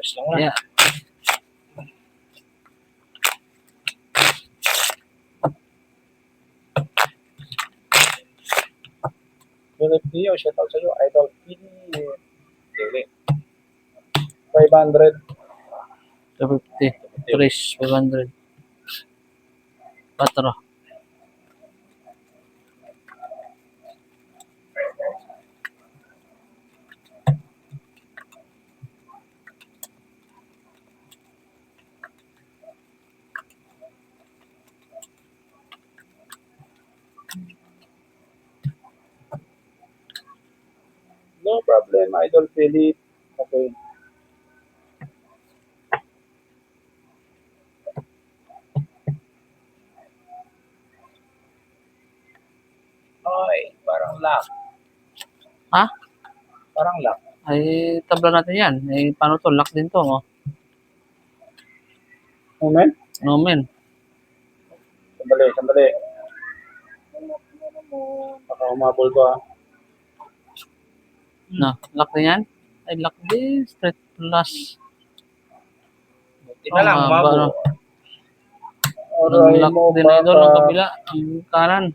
Search lang na. Yeah. Philip Dio, shout out sa'yo. Idol Pili. Dili. 500. 250. 3, 500. 4. No problem, Idol Philip. Okay. Ay, parang lock. Ha? Parang lock. Ay, tabla natin yan. Eh, paano to? Lock din to, oh. Moment. No, men. Sandali. Baka umabol ko ah. No, lock din yan? Ay, lock din. Straight plus. Buti na lang, haba, umabol. no? Aray Nag-lock mo, din na idol ang baka. kabila. Ang kanan.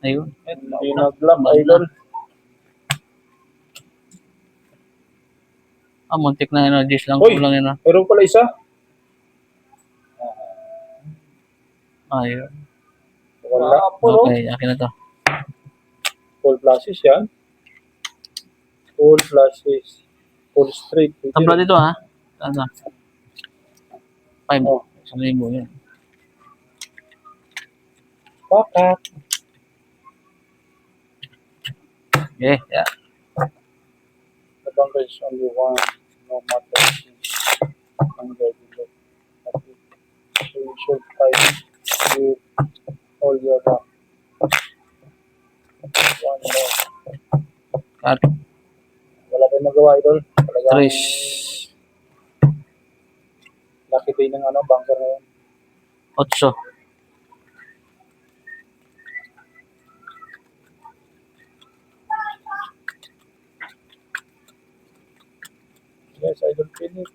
Ayun. Hindi nag-lock, Idol. Muntik na energies lang Uy! kulang yun. Meron pala isa. Ayun. Wala. Okay, akin na to. Full flashes yan. Full flashes. Full straight. Tabla dito, ha? Ano? 5. Oh. 1,000 yun. Pakat. Okay, yeah. The bunker is only one. No matter ang regular. So you should fight with all your back. One more. At Wala tayong magawa, Idol. Talagang 3, lucky day ng bunker na yun. 8. Yes, Idol Philip.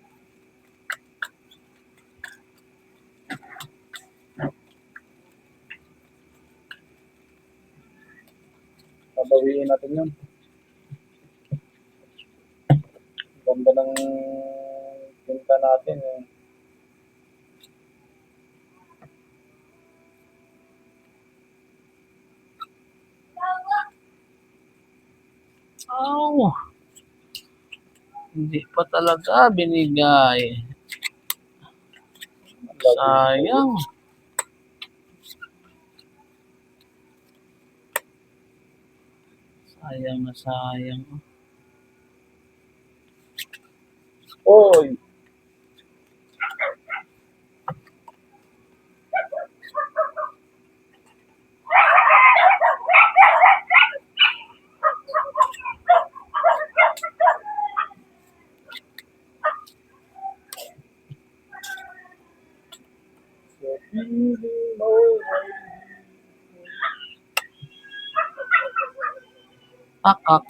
Babawiin natin yun. Ganda ng pinta natin eh. Oh. Hindi pa talaga binigay. Sayang. Sayang na sayang. Oy! Akak.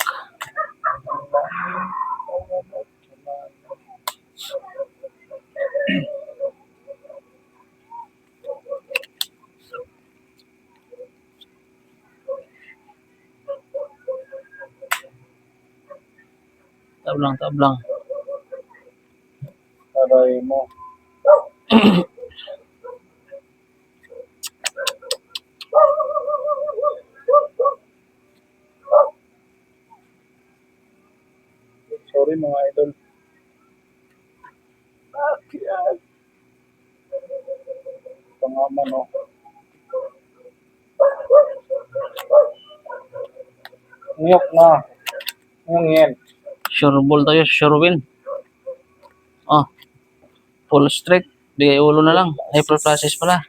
Tablang. Aray mo. Sorry mga idol. Akyat. Pangaman o. Ngiyok na. Ngiyok. Sure ball tayo. Sure win. Oh. Full straight. Bigay ulo na lang. April classes pala.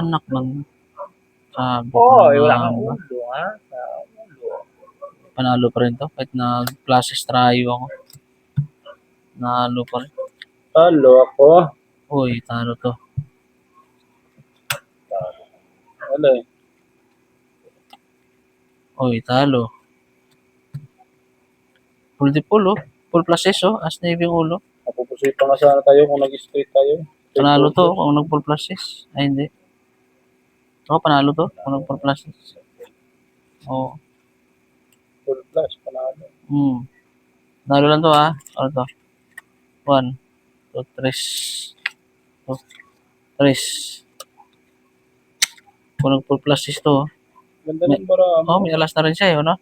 Anak ng sabi Wala kang ulo ha. Panalo pa rin to. Kahit na classes trayo ako. Nalo pa rin. Talo ako. Uy, talo to. Wala eh. Uy, talo. Multiple, oh. Full pluses, oh. As na yung ulo. Napupusoy pa nga sana tayo kung nag-straight tayo. Panalo to kung nag-full pluses. Ay, hindi. Oo, panalo to kung nag-full pluses. Oo. Full flush, panalo. Panalo lang to, ah. Ano to? 1, 2, 3. 3. Kung nag-full pluses to, oh. Ganda ng bara. Oh, may alas na rin siya, eh, no?